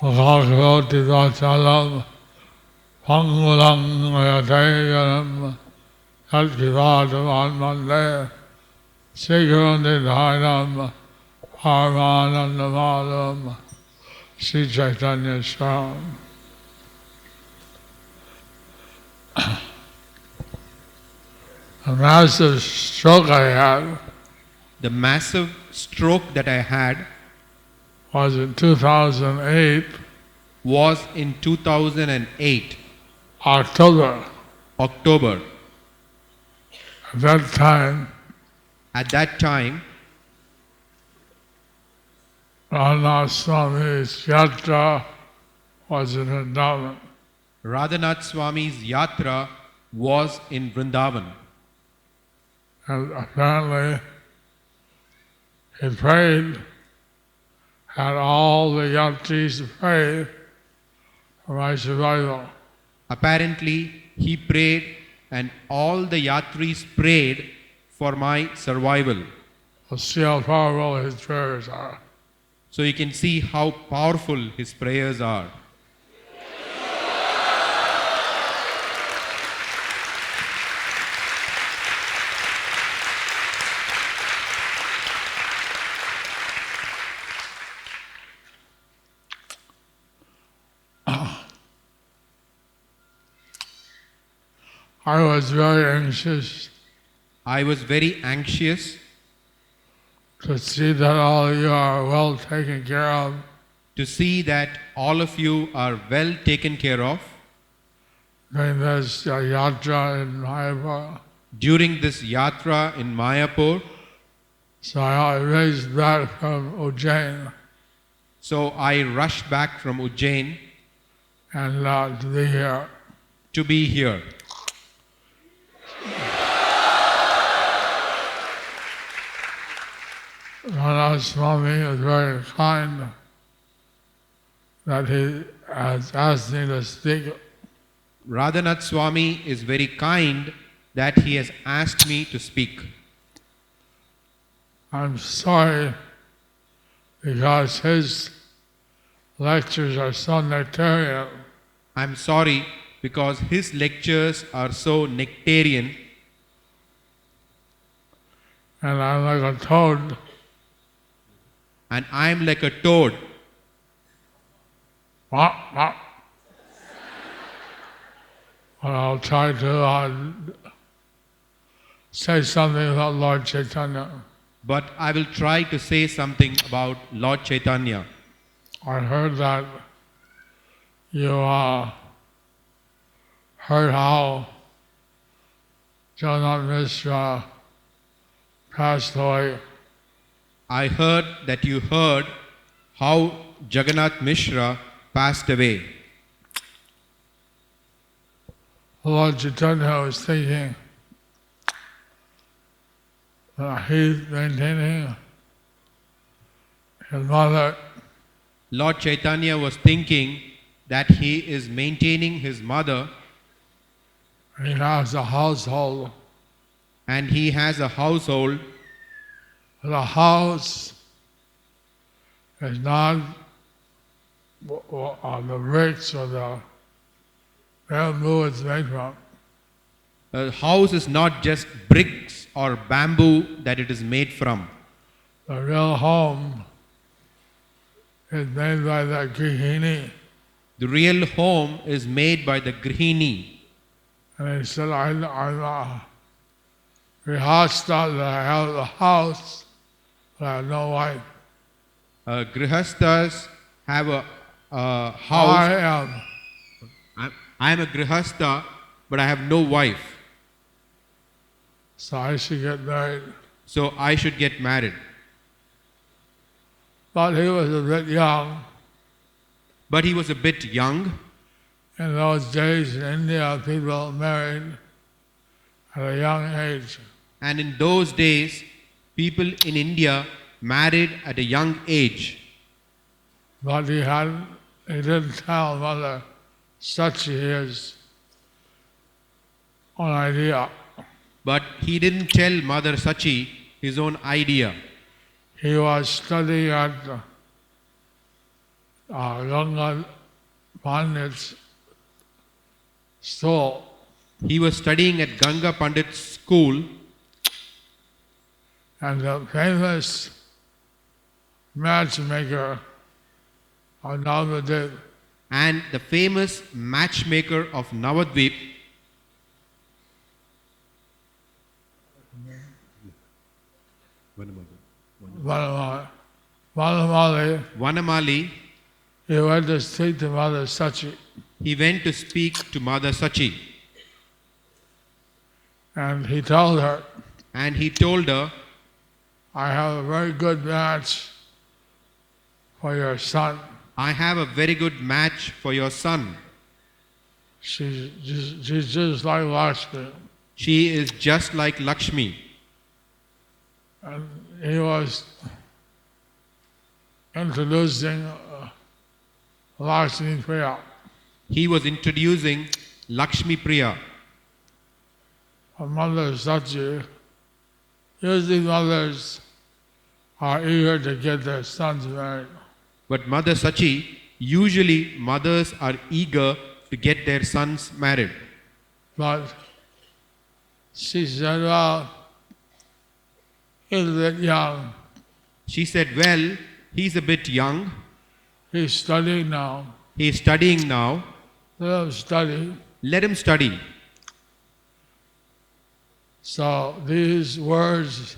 Vakakoti Vachalam Pangulang Ayateganam Yatkivadavan Mande Sikurandidhainam Paramanandamalam Sri Chaitanya Swami. A massive stroke I had. The massive stroke that I had was in 2008. Was in 2008. October. October. At that time, Radhanath Swami's Yatra was in Vrindavan. Radhanath Swami's Yatra was in Vrindavan. And apparently, he prayed, had all the Yatris pray for my survival. Apparently, he prayed and all the Yatris prayed for my survival. We'll see how powerful his prayers are. So you can see how powerful his prayers are. I was very anxious. I was very anxious to see that all of you are well taken care of. To see that all of you are well taken care of. During this yatra in Mayapur. During this yatra in Mayapur. So I raced back from Ujjain. So I rushed back from Ujjain. And to be here. To be here. Radhanath Swami is very kind that he has asked me to speak. Radhanath Swami is very kind that he has asked me to speak. I'm sorry because his lectures are so nectarian. I'm sorry because his lectures are so nectarian. And I'm like a toad. And I'm like a toad. But I'll try to say something about Lord Chaitanya. But I will try to say something about Lord Chaitanya. I heard that you heard how Jagannath Mishra passed away. I heard that you heard how Jagannath Mishra passed away. Lord Chaitanya was thinking that he's maintaining his mother. Lord Chaitanya was thinking that he is maintaining his mother. He has a household. And he has a household. The house is not on the bricks or the bamboo it's made from. The house is not just bricks or bamboo that it is made from. The real home is made by the Grihini. The real home is made by the Grihini. And he said, I'm a Grihastha, that I have a house, but I have no wife. Grihasthas have a house. I am a Grihastha, but I have no wife. So I should get married. So I should get married. But he was a bit young. But he was a bit young. In those days in India, people married at a young age. And in those days, people in India married at a young age. But he didn't tell Mother Sachi his own idea. But he didn't tell Mother Sachi his own idea. He was studying at Ganga Pandit's school. He was studying at Ganga Pandit's school, And the famous matchmaker of Navadvip, and the famous matchmaker of Navadvip, Vanamali, Vanamali, he went to speak to Mother Sachi. he went to speak to Mother Sachi, And he told her, and he told her, I have a very good match for your son. I have a very good match for your son. She's just like Lakshmi. She is just like Lakshmi. And he was introducing Lakshmi Priya. He was introducing Lakshmi Priya. Her mother Sachi. Usually mothers are eager to get their sons married. But Mother Sachi, usually mothers are eager to get their sons married. But she said, well, he's a bit young. She said, well, he's a bit young. He's studying now. He's studying now. Let him study. Let him study. So these words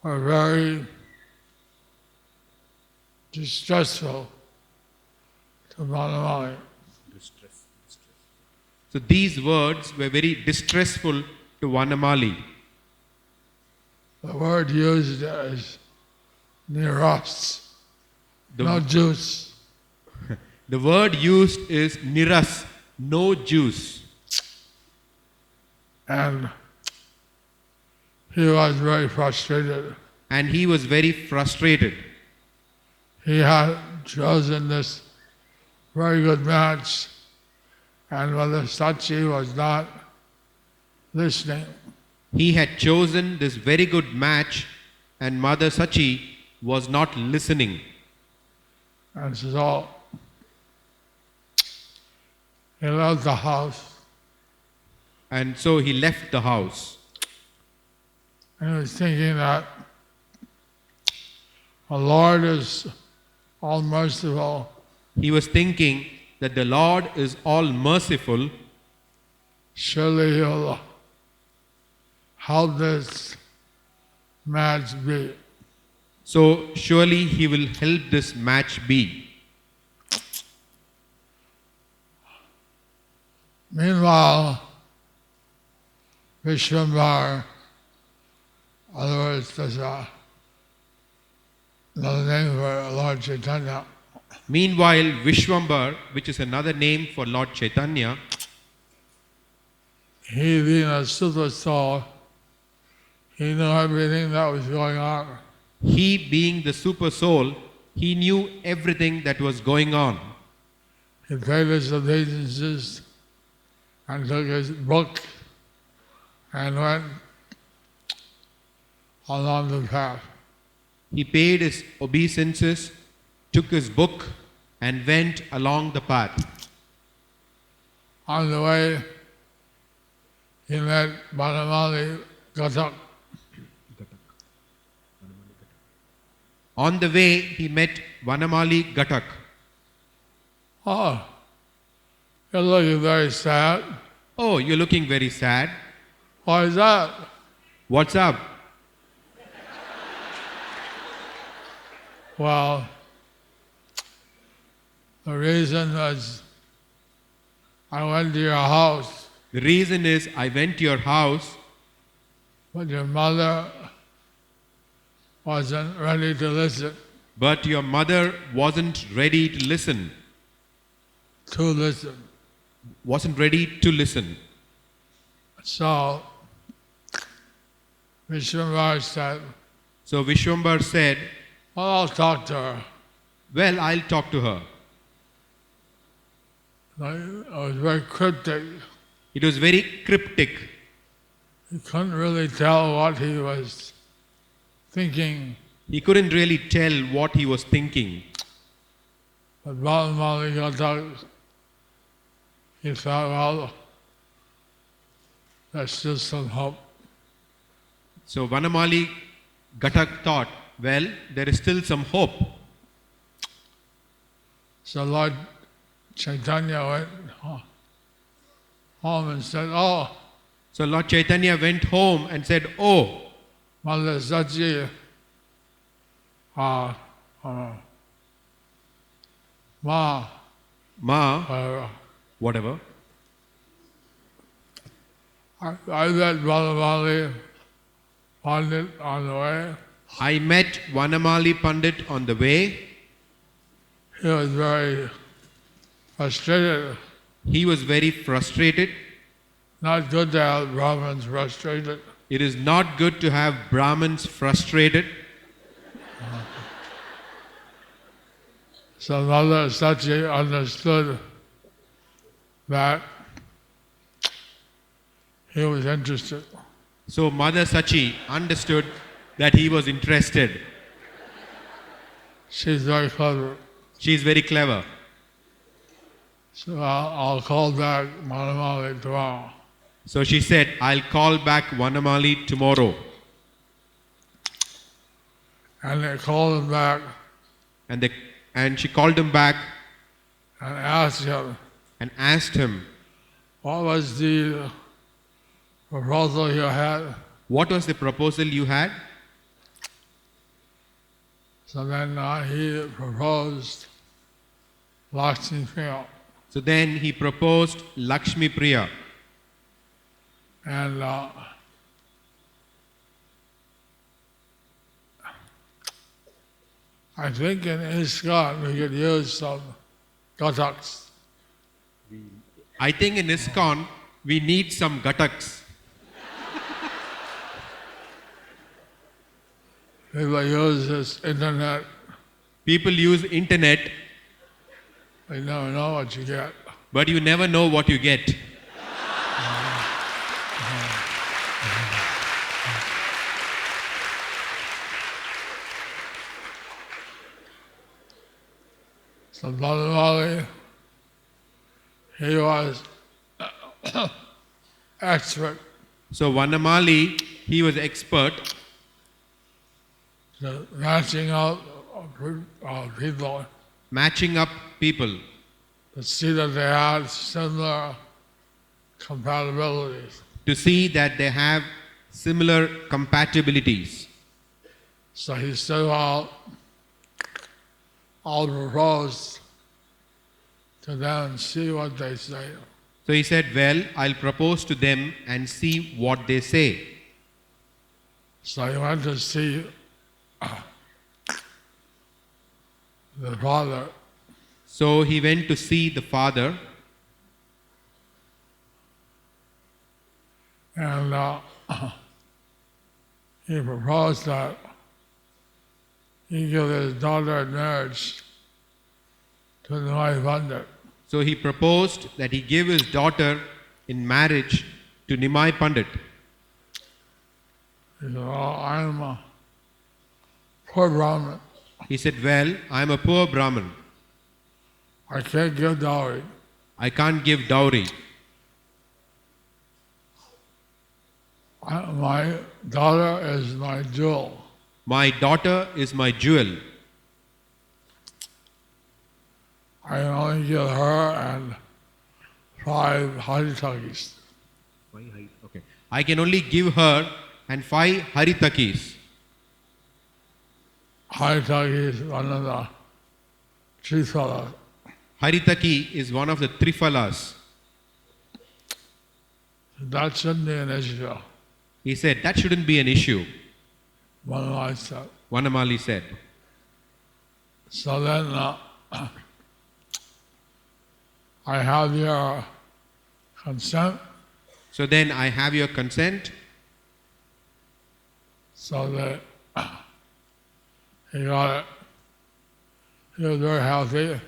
are very distressful to Vanamali. So these words were very distressful to Vanamali. The word used is niras, The, no juice. the word used is niras, no juice. And he was very frustrated. And he was very frustrated. He had chosen this very good match, and Mother Sachi was not listening. He had chosen this very good match, and Mother Sachi was not listening. And so he left the house. And so he left the house. And he was thinking that the Lord is all merciful. He was thinking that the Lord is all merciful. Surely he'll help this match be. So surely he will help this match be. Meanwhile, Vishwambar, otherwise there's another name for Lord Chaitanya, Meanwhile, Vishwambar, which is another name for Lord Chaitanya, he being a super soul, he knew everything that was going on. he being the super soul, he knew everything that was going on. He paid his obeisances and took his book and went along the path. He paid his obeisances, took his book, and went along the path. On the way, he met Vanamali Gatak. On the way, he met Vanamali Gatak. Oh, you're looking very sad. Oh, you're looking very sad. Why is that? What's up? Well, the reason was I went to your house, The reason is I went to your house, but your mother wasn't ready to listen. but your mother wasn't ready to listen. Wasn't ready to listen. So Vishwambar said, So Vishwambar said, well, I'll talk to her. well, I'll talk to her. It was very cryptic. It was very cryptic. He couldn't really tell what he was thinking. He couldn't really tell what he was thinking. But Balamali got out, he thought, well, there's still some hope. So Vanamali Ghatak thought, well, there is still some hope. So Lord Chaitanya went home and said, oh, So Lord Chaitanya went home and said, oh, Mother Sachi, Ma, Ma, whatever. I met Balamali Pandit on the way. I met Vanamali Pandit on the way. He was very frustrated. He was very frustrated. Not good to have Brahmins frustrated. It is not good to have Brahmins frustrated. So Mother Sachi understood that he was interested. So Mother Sachi understood that he was interested. She's very clever. She is very clever. So I'll call back Manamali tomorrow. So she said, I'll call back Vanamali tomorrow. And they called him back And she called him back and asked him, what was the proposal you had? what was the proposal you had? So then he proposed Lakshmi Priya. So then he proposed Lakshmi Priya. And I think in ISKCON we could use some Gataks. I think in ISKCON we need some Gataks. People use this internet. People use internet, You never know what you get. but you never know what you get. So Balamali, he was expert So Vanamali, he was expert to matching out people matching up people to see that they had similar compatibilities. to see that they have similar compatibilities. So he said, well, I'll propose to them and see what they say. So he said, well, I'll propose to them and see what they say. So he went to see the father, So he went to see the father, and he proposed that he give his daughter in marriage to the wife Pandit. so he proposed that he give his daughter in marriage to Nimai Pandit. He said, well, I'm a poor Brahmin. He said, well, I'm a poor Brahmin. I can't give dowry. I can't give dowry. My daughter is my jewel. My daughter is my jewel. I can only give her and 5 Haritakis. Okay. I can only give her and 5 Haritakis. Haritaki is one of the Trisala. Haritaki is one of the Trifalas. That shouldn't be an issue, He said, that shouldn't be an issue, one of my said. Vanamali said. So then I have your consent, So then I have your consent. so that he got it. He was very healthy.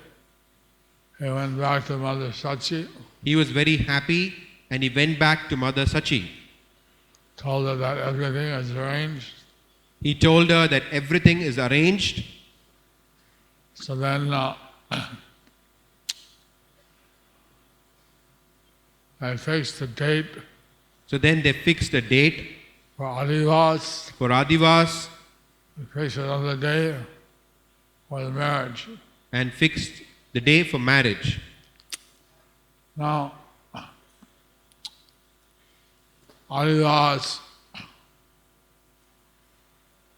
He went back to Mother Sachi, He was very happy and he went back to Mother Sachi. told her that everything is arranged. He told her that everything is arranged. So then they fixed the date So then they fixed a date for Adivas. for Adivas They fixed another day for the marriage. and fixed the day for marriage. Now, Adivas,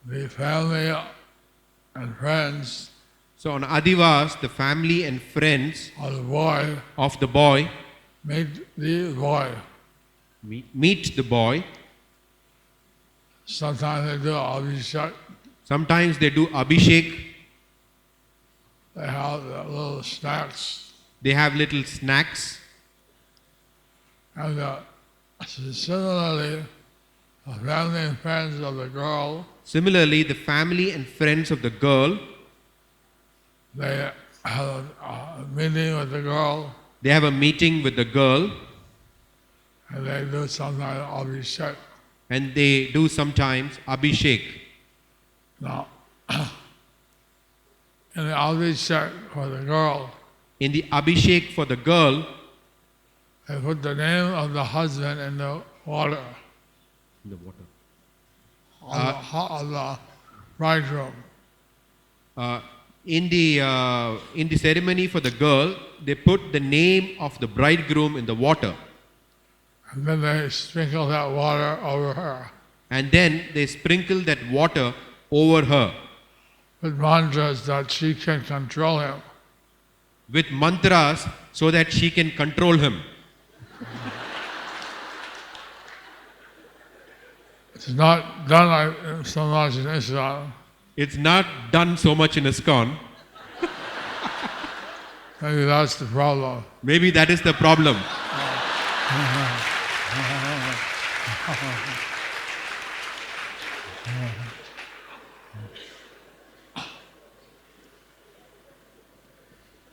the family and friends So on Adivas, the family and friends of the boy of the boy meet the boy. meet the boy. Sometimes they do Abhishek. Sometimes they do Abhishek. They have the little snacks. They have little snacks. And similarly, the family and friends of the girl, Similarly, the family and friends of the girl, they have a meeting with the girl, they have a meeting with the girl and they do sometimes Abhishek. and they do sometimes Abhishek. Now, in the Abhishek for the girl, In the Abhishek for the girl, they put the name of the husband in the water of the bridegroom. In the ceremony for the girl, they put the name of the bridegroom in the water, And then they sprinkle that water over her and then they sprinkle that water over her with mantras that she can control him. with mantras so that she can control him. It's not done like so much in Islam. It's not done so much in ISKCON. Maybe that's the problem. Maybe that is the problem.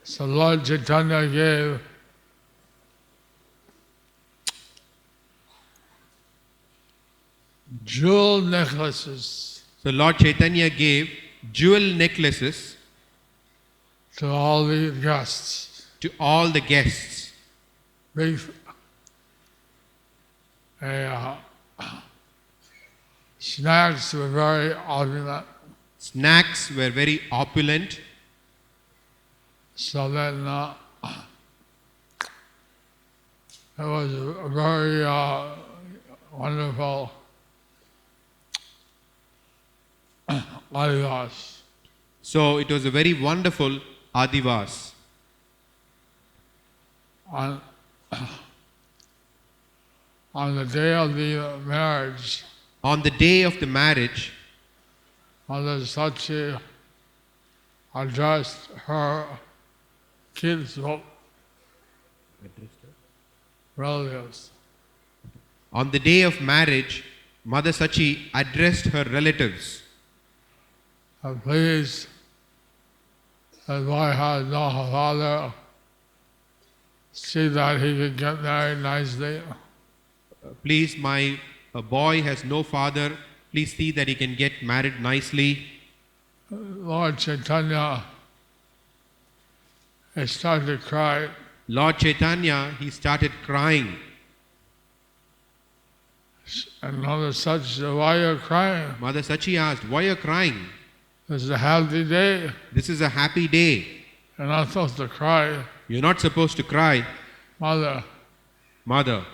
So Lord Chaitanya gave jewel necklaces So Lord Chaitanya gave jewel necklaces to all the guests. to all the guests. Big, snacks were very opulent. Snacks were very opulent. So then it was a very wonderful Adivas. So it was a very wonderful Adivas. On the day of the marriage, On the day of the marriage, Mother Sachi addressed her kids, relatives. on the day of marriage, Mother Sachi addressed her relatives. Please, as boy has no father, see that he can get married nicely. Please, my boy has no father. Please see that he can get married nicely. Lord Chaitanya, he started to cry. Lord Chaitanya, he started crying. And Mother Sachi said, why are you crying? Mother Sachi asked, why are you crying? This is a happy day. This is a happy day. You're not supposed to cry. You're not supposed to cry. Mother, Mother,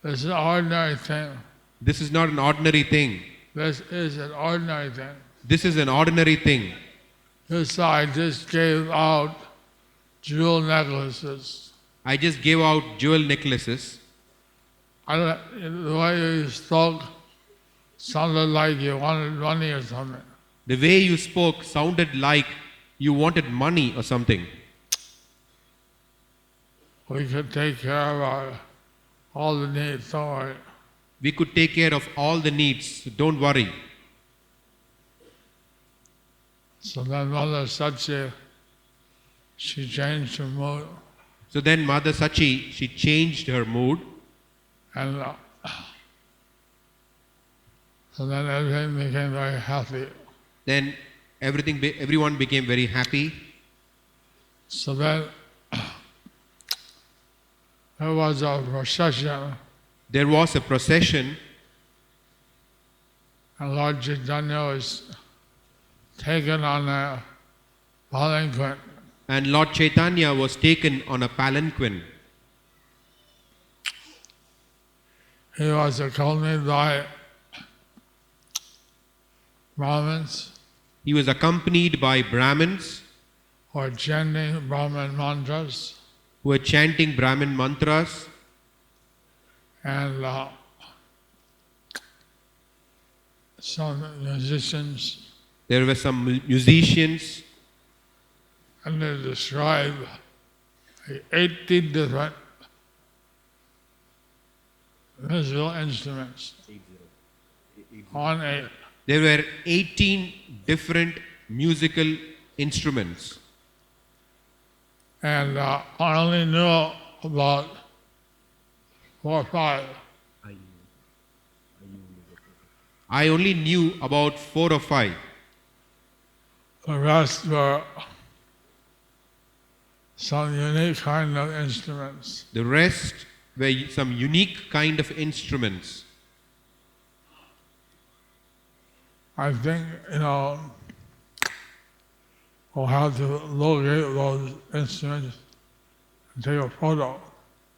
this is an ordinary thing. this is not an ordinary thing. This is an ordinary thing. This is an ordinary thing. This I just gave out jewel necklaces. I just gave out jewel necklaces. The way you spoke sounded like you wanted money or something. The way you spoke sounded like you wanted money or something. We could take care of all the needs, don't worry. We could take care of all the needs, so don't worry. So then Mother Sachi, she changed her mood. So then Mother Sachi, she changed her mood. And so then everything became very happy. Then everyone became very happy. So then there was a procession, There was a procession, and Lord Chaitanya was taken on a palanquin. and Lord Chaitanya was taken on a palanquin. He was accompanied by Brahmins He was accompanied by Brahmins who were chanting Brahmin mantras, who were chanting Brahmin mantras, and some musicians, there were some musicians, and they describe 18 different musical instruments. 1-8. there were 18 different musical instruments. And I only knew about 4 or 5. I only knew about 4 or 5. The rest were some unique kind of instruments. The rest were some unique kind of instruments. I think, we'll have to locate those instruments and take a photo.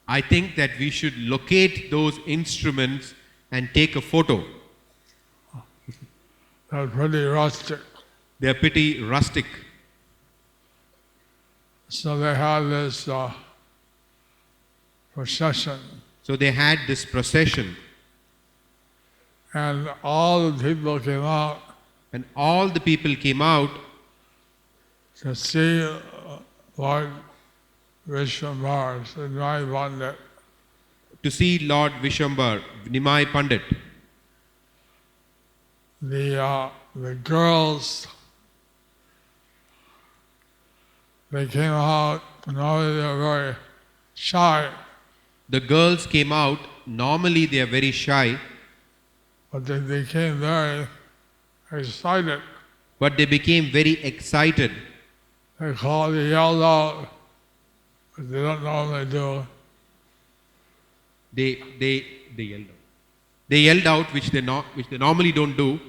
I think that we should locate those instruments and take a photo. They're pretty rustic. They are pretty rustic. So they had this procession, So they had this procession, and all the people came out and all the people came out to see Lord Vishwambar, Sridham Mayapur. to see Lord Vishwambar, Nimai Pandit. The girls, they came out, normally they were very shy, The girls came out, normally they are very shy, but they became very excited. but they became very excited. They yelled out, but they don't normally do. They yelled out. They yelled out, which they normally don't do.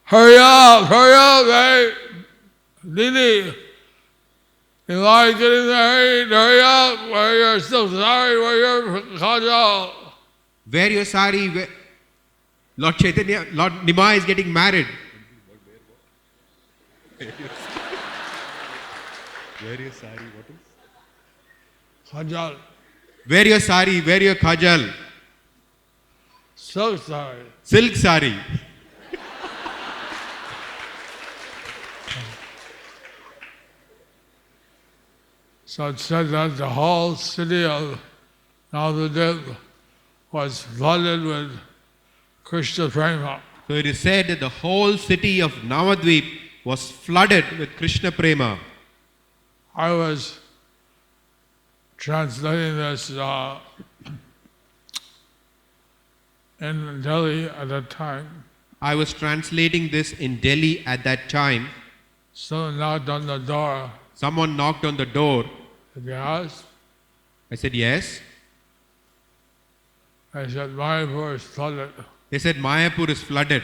Hurry up, hey, Didi, you like getting married, hurry up, where you're still sorry, where you're kajal. Wear your sari. Lord Chaitanya, Lord Nimai is getting married. Wear your sari, what is? Kajal, Wear your sari, wear your kajal. so sorry. Silk sari. So it said that the whole city of Navadip was flooded with Krishna Prema. So it is said that the whole city of Navadvip was flooded with Krishna Prema. I was translating this in Delhi at that time. I was translating this in Delhi at that time. Someone knocked on the door. Someone knocked on the door. Did you ask? I said, yes. I said, Mayapur is flooded. They said, Mayapur is flooded.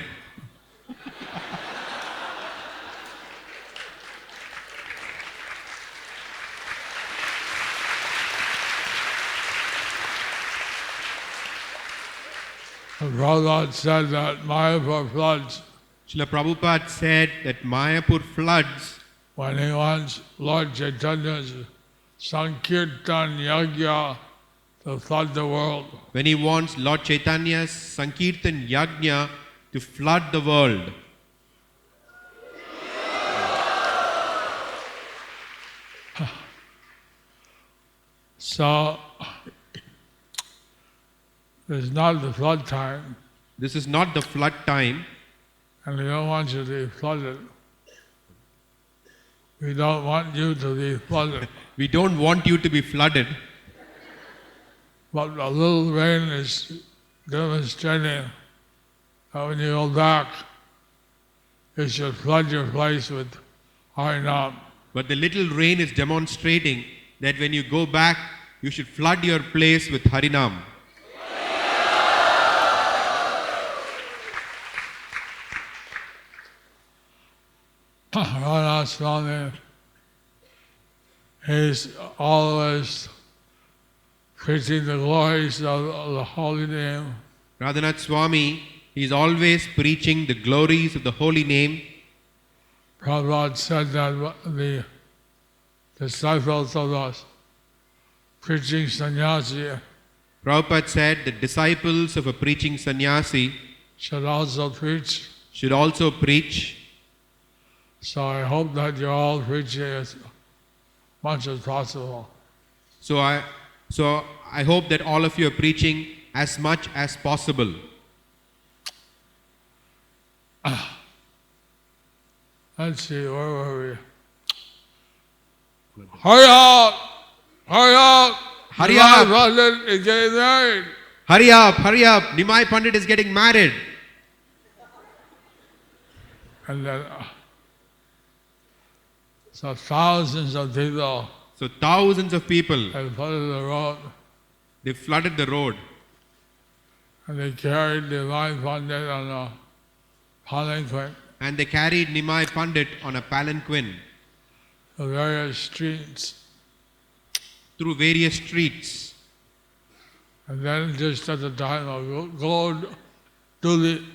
The Prabhupada said that Mayapur floods Srila Prabhupada said that Mayapur floods when he wants Lord Chaitanya's Sankirtan Yagya to flood the world. when he wants Lord Chaitanya's Sankirtan Yajna to flood the world. So, it's not the flood time, This is not the flood time, and we don't want you to be flooded. We don't want you to be flooded. we don't want you to be flooded, But a little rain is demonstrating that when you go back, you should flood your place with Harinam. but the little rain is demonstrating that when you go back, You should flood your place with Harinam. HH Swami is always preaching the glories of the holy name. Radhanath Swami, he is always preaching the glories of the holy name. Prabhupada said that the disciples of the preaching sannyasi Prabhupada said the disciples of a preaching sannyasi should also preach. So I hope that you're all preaching as much as possible. So I hope that all of you are preaching as much as possible. Let's see, where were we? Hurry up! Hurry up! Hurry up! Pandit is getting married. Hurry up! Hurry up! Nimai Pandit is getting married. And then, so thousands of people So thousands of people, have flooded the road, they flooded the road. and they carried the Nimai Pandit on a palanquin And they carried Nimai Pandit on a palanquin to various streets. through various streets. And then just at the time of gold duli,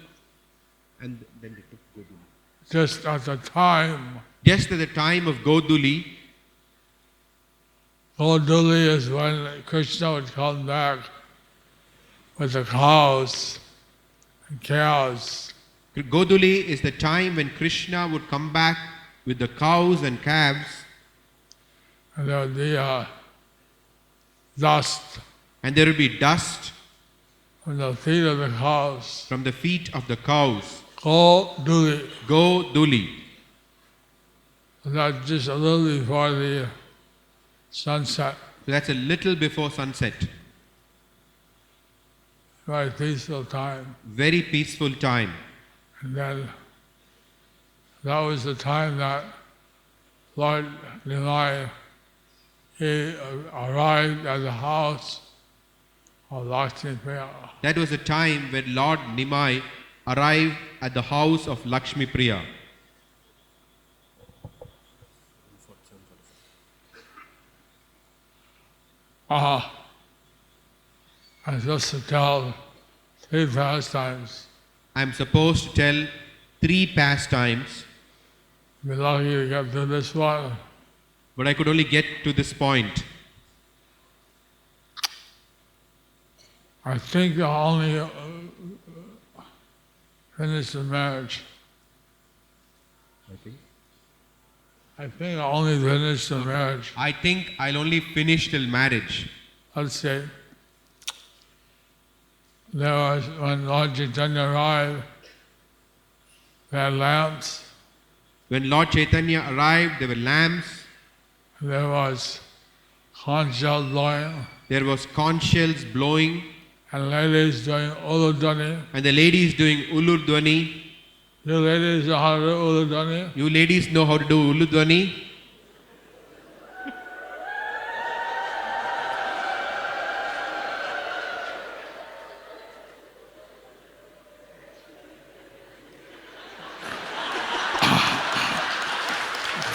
And then they took Goduli. just at the time, Just at the time of Goduli, gold duli is when Krishna would come back with the cows and calves. Goduli is the time when Krishna would come back with the cows and calves, And there would be dust and there will be dust from the feet of the cows. from the feet of the cows. Gold duli. Goduli. And that's just a little before the sunset. So that's a little before sunset. Very peaceful time. Very peaceful time. And then that was the time that Lord Nimai, he arrived at the house of Lakshmi Priya. That was the time when Lord Nimai arrived at the house of Lakshmi Priya. I'm supposed to tell 3 pastimes. I'm supposed to tell 3 pastimes, Be lucky to get to this one. but I could only get to this point. I think I only finished the marriage. I think I only finished the marriage. I think I'll only finish till marriage. Let's see. There was, when Lord Chaitanya arrived, they had lamps. When Lord Chaitanya arrived, there were lamps, There was conch shells blowing, there was conch shells blowing, and ladies doing uludani. and the ladies doing Uludwani. You ladies know how to do uludani? You ladies know how to do Uludwani?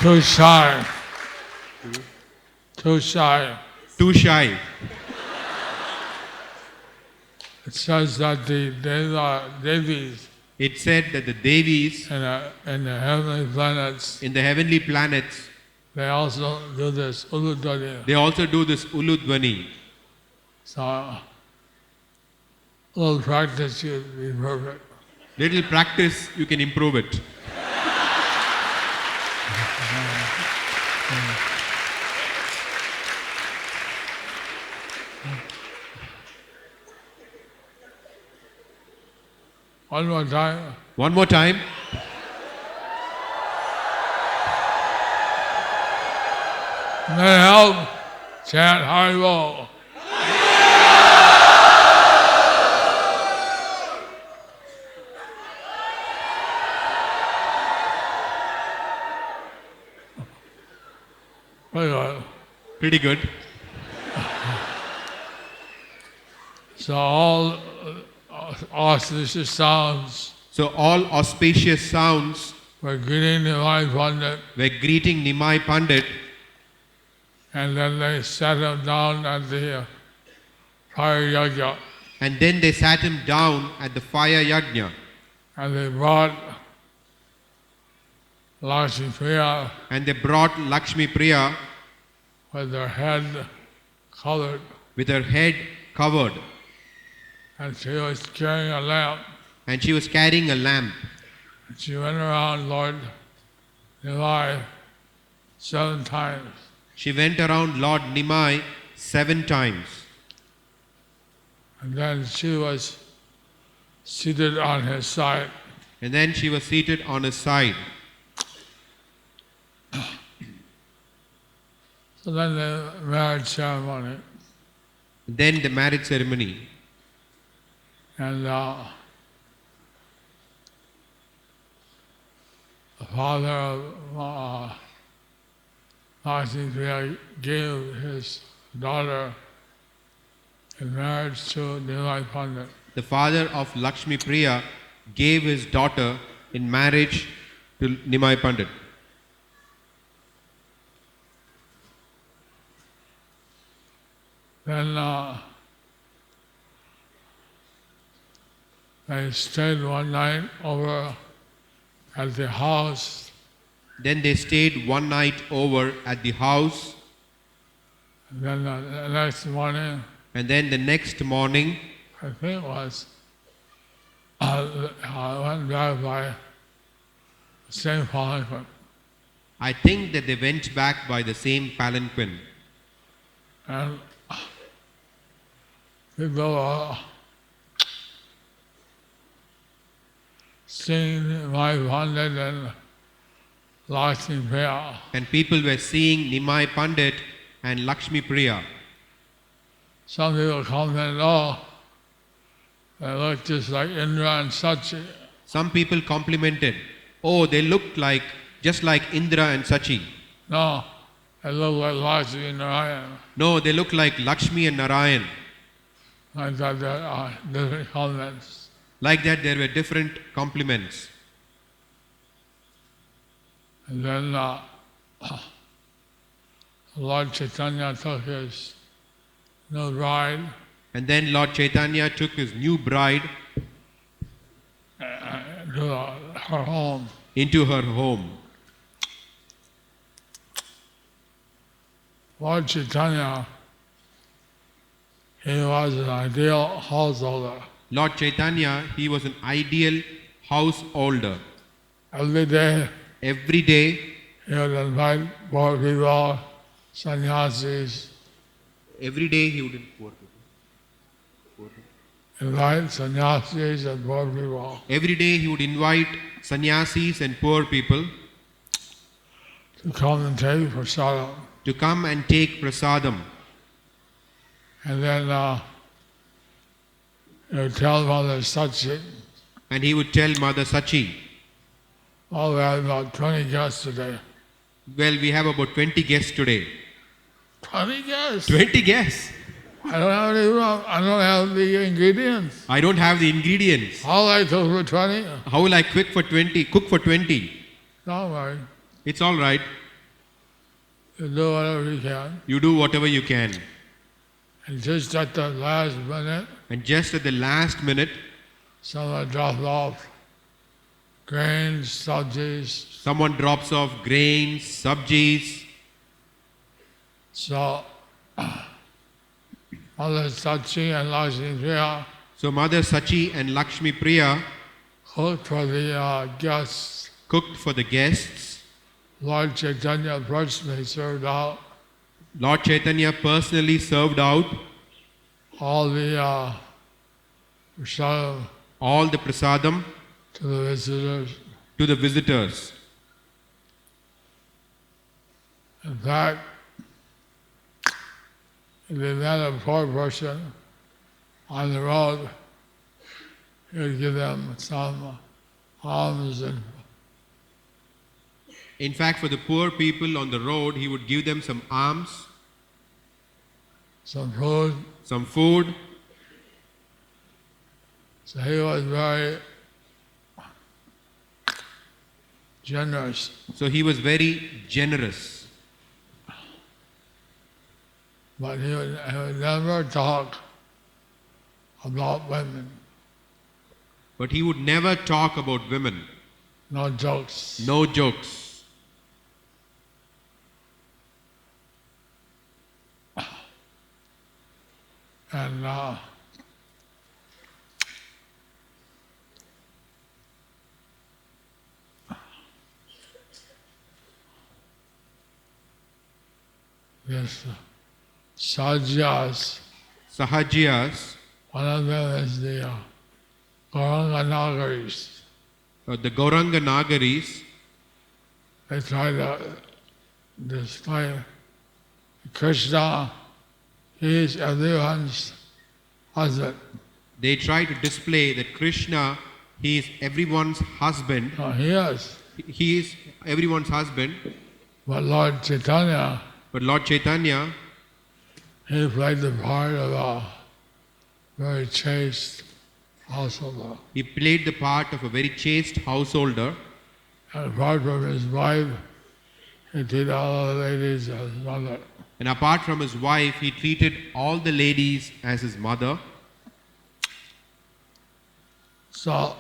Too shy. Too shy. Too shy. It says that the Devis It said that the Devis in the heavenly planets, in the heavenly planets, they also do this uludani. they also do this Uludwani. So, a little practice should be perfect. Little practice, you can improve it. One more time. One more time. May help chant Haribol. Very good. Pretty good. So all auspicious sounds So all auspicious sounds were greeting Nimai Pandit, were greeting Nimai Pandit, and then they sat him down at the fire yajna, and then they sat him down at the fire yajna, and they brought Lakshmi Priya and they brought Lakshmi Priya with her head covered, with her head covered, and she was carrying a lamp. and she was carrying a lamp. She went around Lord Nimai 7 times. She went around Lord Nimai 7 times, And then she was seated on his side. and then she was seated on his side. So then the marriage ceremony. Then the marriage ceremony. And the father of Lakshmi Priya gave his daughter in marriage to Nimai Pandit. The father of Lakshmi Priya gave his daughter in marriage to Nimai Pandit. Then they stayed one night over at the house. Then they stayed one night over at the house, And then the next morning, and then the next morning, I think it was, I went back by the same palanquin. I think that they went back by the same palanquin. And people seeing my Pandit and Lakshmi Priya. And people were seeing Nimai Pandit and Lakshmi Priya. Some people commented, oh, they look just like Indra and Sachi. Some people complimented, oh, they looked like just like Indra and Sachi. No, they look like Lakshmi and Narayan. No, they look like Lakshmi and Narayan. I thought there are different comments. Like that, there were different compliments. And then Lord Chaitanya took his new bride And then Lord Chaitanya took his new bride to her home. into her home. Lord Chaitanya, he was an ideal householder. Lord Chaitanya, he was an ideal householder. Every day Every day, he would invite poor people, sannyasis, every day he would invite sannyasis and poor people every day he would invite sannyasis and poor people to come and take prasadam. to come and take prasadam. And then he would tell Mother Sachi, And he would tell Mother Sachi, oh, we have about 20 guests today. well, we have about 20 guests today. 20 guests? 20 guests? I don't have the ingredients. I don't have the ingredients. How will I cook for 20? How will I cook for 20? Cook for 20. Don't worry. It's all right. You do whatever you can. You do whatever you can. And just at the last minute, And just at the last minute, someone dropped off grains, subsies. someone drops off grains, sabjis. So, Mother Sachi and Lakshmi Priya So Mother Sachi and Lakshmi Priya cooked for the guests. cooked for the guests. Lord Chaitanya personally served out Lord Chaitanya personally served out all the prasadam all the prasadam to the visitors. to the visitors. In fact, if they met a poor person on the road, he would give them some alms and In fact, for the poor people on the road, he would give them some alms, some food, some food, So he was very generous. So he was very generous. But he would never talk about women. But he would never talk about women. No jokes. No jokes. And yes, Sahajas, Sahajiyas, one of them is the Gauranga Nagaris. the Gauranga Nagaris, They try to display Krishna, he is everyone's husband. they try to display that Krishna, he is everyone's husband. No, he is. He is everyone's husband. But Lord Chaitanya, But Lord Chaitanya, he played the part of a very chaste householder. he played the part of a very chaste householder. And apart from his wife, he treated all the ladies as mother. And apart from his wife, he treated all the ladies as his mother. So,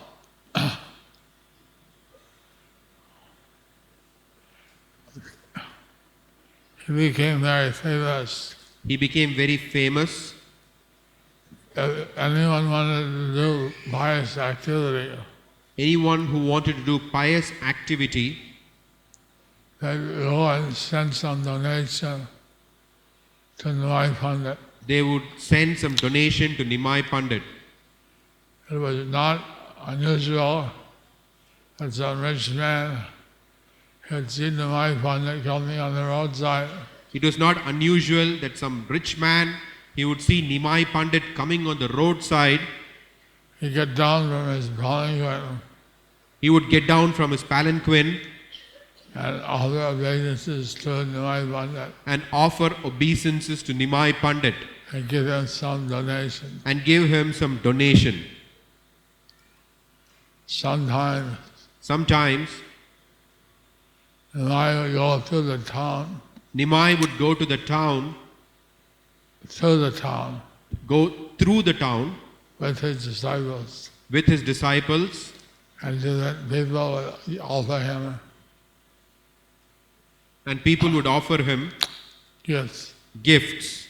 he became very famous. He became very famous. If anyone wanted to do pious activity, Anyone who wanted to do pious activity, they'd go and send some donation to Nimai Pandit. they would send some donation to Nimai Pandit. It was not unusual that some rich man had seen Nimai Pandit coming on the roadside. It was not unusual that some rich man, he would see Nimai Pandit coming on the roadside. He got down from his palanquin He would get down from his palanquin and offer obeisances to Nimai Pandit and offer obeisances to Nimai Pandit and give him some donation. and give him some donation. Sometimes Sometimes Nimai would go to the town, Nimai would go to the town, go through the town with his disciples, with his disciples, and then people would offer him and people would offer him gifts. gifts.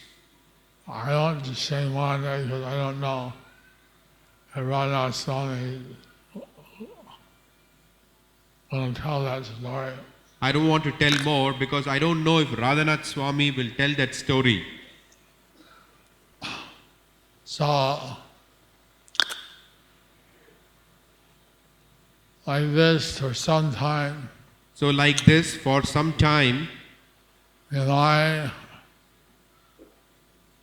I don't say one because I don't know. And Radha Swami will tell that story. I don't want to tell more because I don't know if Radhanath Swami will tell that story. So, like this for some time, So like this for some time, Nimai,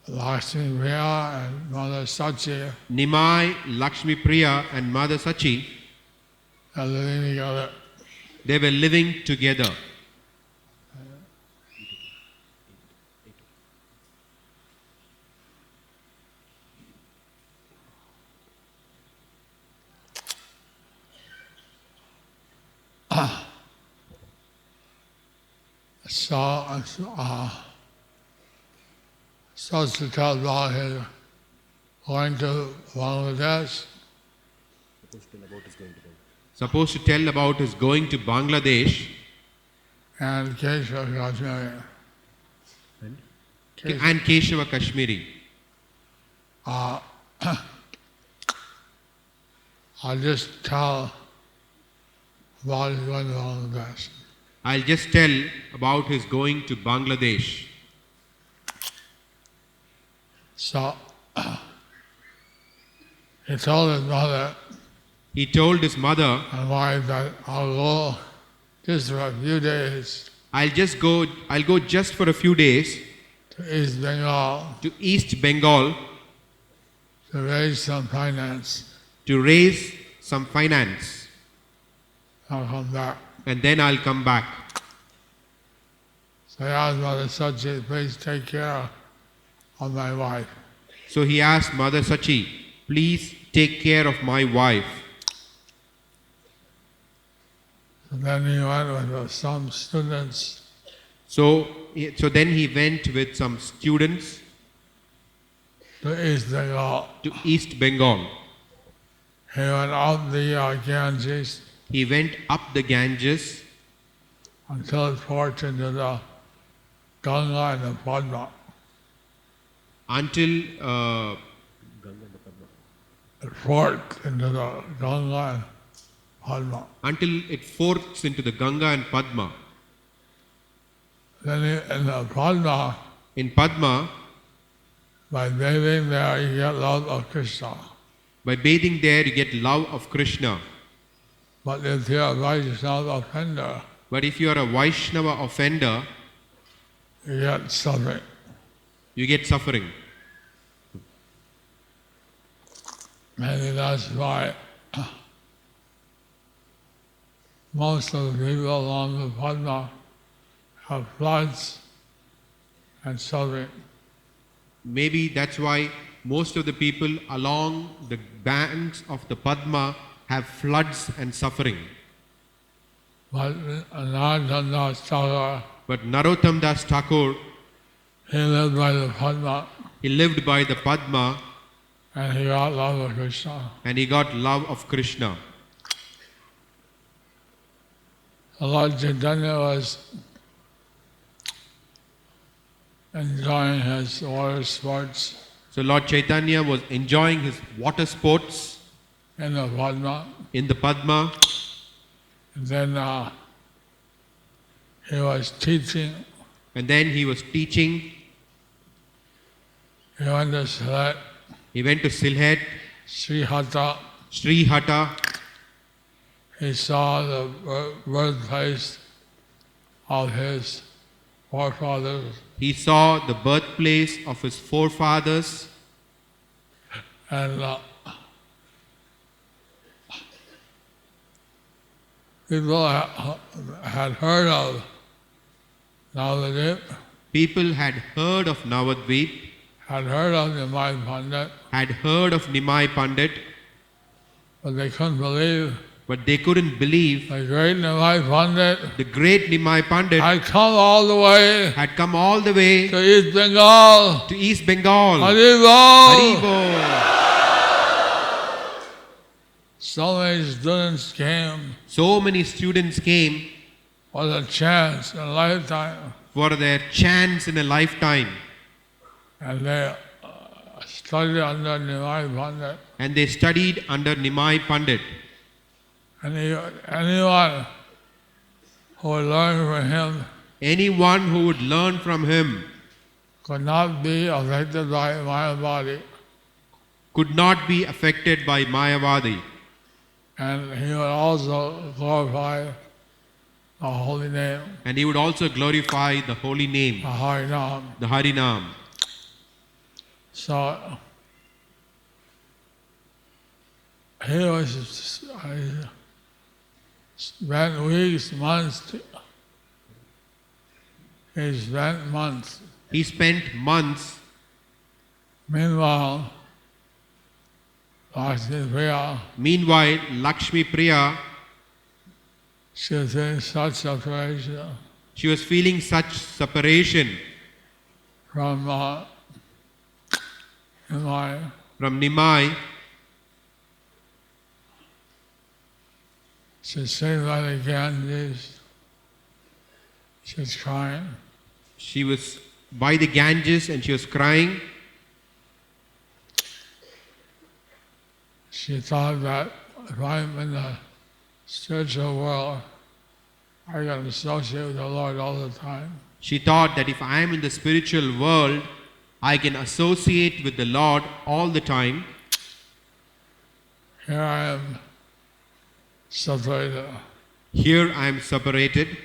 Lakshmi Priya and Mother Sachi Nimai, Lakshmi Priya and Mother Sachi, are living together. they were living together. So to tell about his going to Bangladesh, Supposed to tell about his going to Bangladesh and Kesha Kashmiri. and Keshava Kashmiri. I'll just tell about his going to Bangladesh. I'll just tell about his going to Bangladesh. So he told his mother He told his mother, and wife that I'll go just for a few days I'll go just for a few days to East Bengal to East Bengal to raise some finance. to raise some finance, I'll come back. and then I'll come back. So I asked Mother Sachi, please take care of my wife. So he asked Mother Sachi, please take care of my wife. And then he went with some students So then he went with some students to East Bengal. to East Bengal. He went up the Ganges He went up the Ganges until it forked into the Ganga and the Padma. until It forked into the Ganga and Padma. it forks into the Ganga and Padma. Then in the Padma, In Padma, by bathing there, you get love of Krishna. by bathing there, you get love of Krishna. But if you're a Vaishnava offender, But if you are a Vaishnava offender, you get suffering. you get suffering. Maybe that's why most of the people along the Padma have floods and suffering. Maybe that's why most of the people along the banks of the Padma have floods and suffering. But Narottam Das Thakur, But Narottam Das Thakur, he lived by the Padma he lived by the Padma and he got love of Krishna. and he got love of Krishna. Lord Chaitanya was enjoying his water sports So Lord Chaitanya was enjoying his water sports in the Padma. in the Padma. And then he was teaching. And then he was teaching. He went to Sylhet, He went to Sylhet, Srihata. Srihata. He saw the birthplace of his forefathers. He saw the birthplace of his forefathers. And people had heard of Navadip, People had heard of Navadvip, had heard of Nimai Pandit, had heard of Nimai Pandit, but they couldn't believe but they couldn't believe the great Nimai Pandit the great Nimai Pandit had come all the way had come all the way to East Bengal. to East Bengal. Haribol! Haribol! So many students came So many students came for the chance in a lifetime, for their chance in a lifetime, and they studied under Nimai Pandit. and they studied under Nimai Pandit. Anyone who would learn from him Anyone who would learn from him could not be affected by Mayavadi, could not be affected by Mayavadi. and he would also glorify the holy name, And he would also glorify the holy name, the Harinam. the Harinam. So he spent weeks, months. He spent months. He spent months. Meanwhile, Lakshmi Priya, Meanwhile, Lakshmi Priya, she was in such separation she was feeling such separation from Nimai. She's sitting by the Ganges. She's crying. She was by the Ganges and she was crying. She thought that if I'm in the spiritual world, I can associate with the Lord all the time. She thought that if I am in the spiritual world, I can associate with the Lord all the time. Here I am separated. Here I am separated.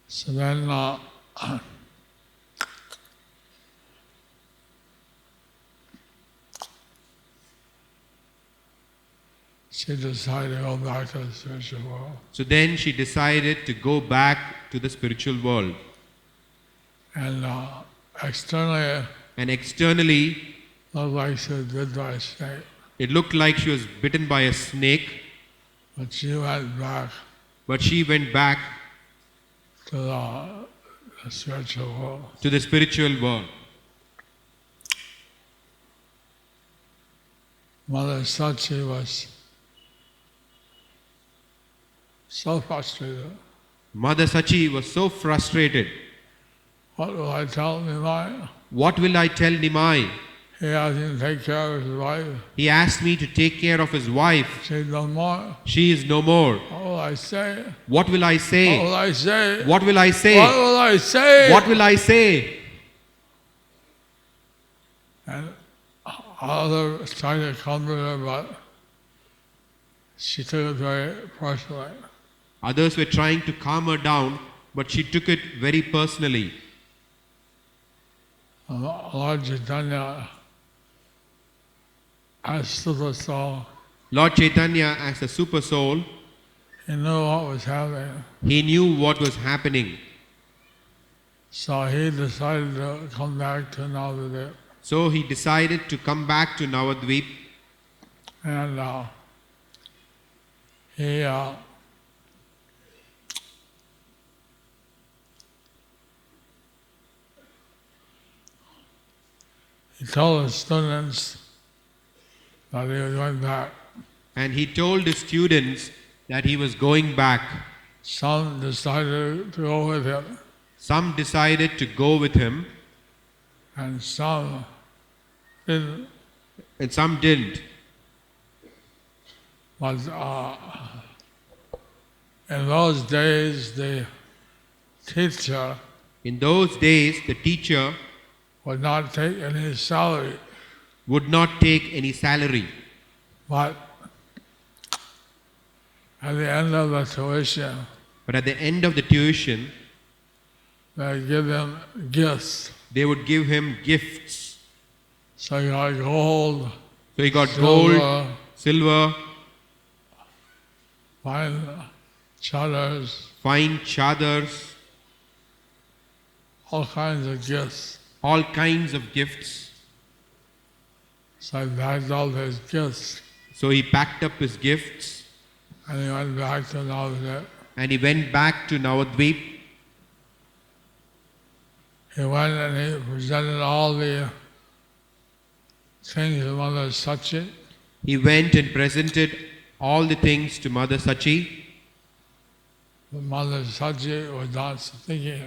So then she decided to go back to the spiritual world. So then she decided to go back to the spiritual world. And externally, And externally, looked like she was bitten by a snake. It looked like she was bitten by a snake, But she went back but she went back to the spiritual world. to the spiritual world. Mother Sachi was so frustrated. Mother Sachi was so frustrated. What will I tell Nimai? What will I tell Nimai? He asked him to take care of his wife. He asked me to take care of his wife. She's no more. She is no more. What will I say? What will I What say? will I say? What will I What say? will I say? What will I say? And others tried to comfort her, but she took it very personally. Others were trying to calm her down, but she took it very personally. Lord Chaitanya, as Super Soul, Lord Chaitanya, as a super soul, he knew what was happening. he knew what was happening. So he decided to come back to Navadvip. So he decided to come back to Navadvip, And he told his students that he was going back. and he told his students that he was going back. Some decided to go with him, Some decided to go with him, and some didn't. and some didn't. But in those days, the teacher In those days, the teacher would not take any salary, would not take any salary. but at the end of the tuition, But at the end of the tuition, they give him gifts. they would give him gifts. So he got gold, So he got silver, gold, silver, fine chadars, fine chadars, all kinds of gifts. all kinds of gifts. So he packed all his gifts, So he packed up his gifts and he went back to Navadvip. and he went back to Navadvip. He went and he presented all the things to Mother Sachi, He went and presented all the things to Mother Sachi, but Mother Sachi was not speaking.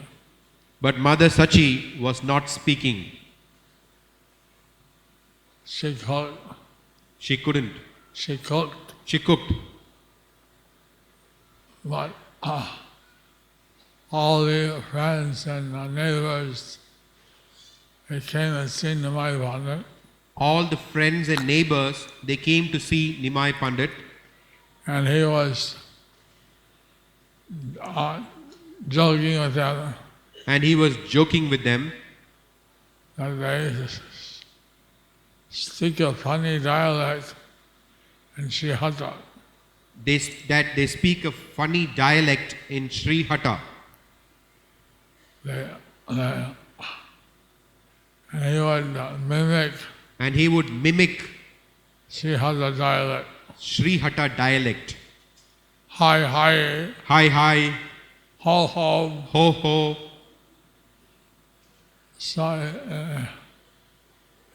but Mother Sachi was not speaking. She cooked. She couldn't. She cooked, She cooked. but all the friends and neighbors, they came and seen the Mayapur, All the friends and neighbors, they came to see Nimai Pandit, and he was joking with them and he was joking with them that they speak a funny dialect in Sri Hata. that they speak a funny dialect in Sri Hata. And he would mimic And he would mimic Sri Hata dialect. Sri Hata dialect. Hi, hi, Hi, hi, ho, ho. ho, ho. So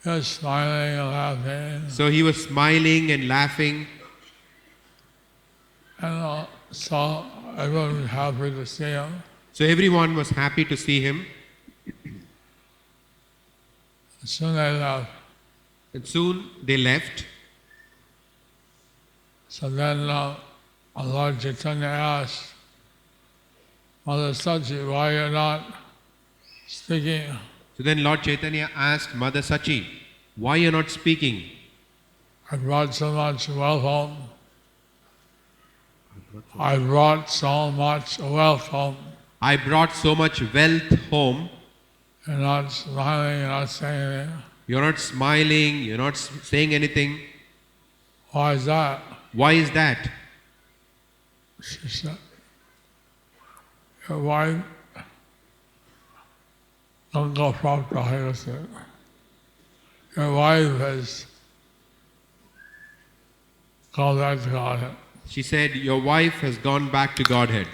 he was smiling and laughing. So he was smiling and laughing, And so everyone was happy to see him. so everyone was happy to see him. Soon they left. And soon they left. So then Lord Chaitanya asked, Mother Sachi, why you're not speaking? So then Lord Chaitanya asked Mother Sachi, why you're not speaking? I brought so much wealth home. I brought so much wealth home. I brought so much wealth home. You're not smiling, you're not saying anything. You're not smiling, you're not saying anything. Why is that? Why is that? She said, your wife don't go from the Hyacinth. your wife has gone back to Godhead. She said, your wife has gone back to Godhead.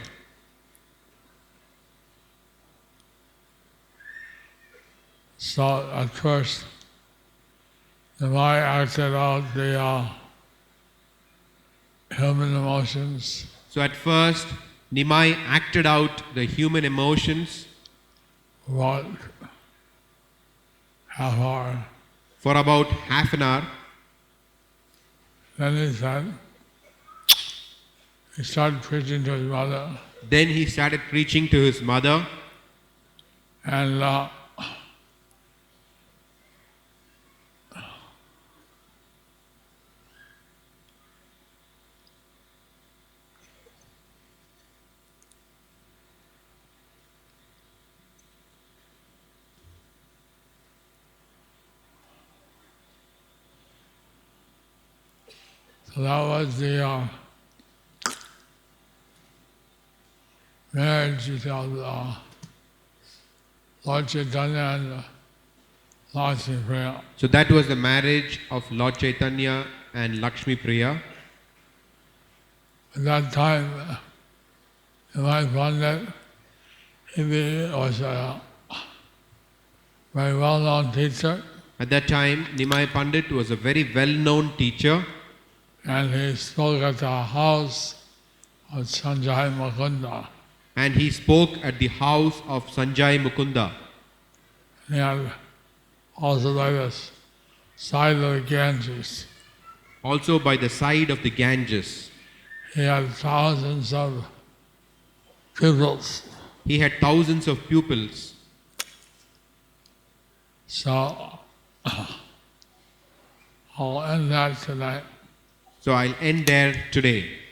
So at first, Nimai acted out the human emotions. So at first, Nimai acted out the human emotions About half hour. for about half an hour. Then he started preaching to his mother, Then he started preaching to his mother, and so that was the marriage of Lord Chaitanya and Lakshmi Priya. so that was the marriage of Lord Chaitanya and Lakshmi Priya. At that time, Nimai Pandit, he was a very well-known teacher, At that time, Nimai Pandit was a very well-known teacher, and he spoke at the house of Sanjay Mukunda. and he spoke at the house of Sanjay Mukunda. He had also by the side of the Ganges. Also by the side of the Ganges. He had thousands of pupils. He had thousands of pupils. So I'll end that tonight. So I'll end there today.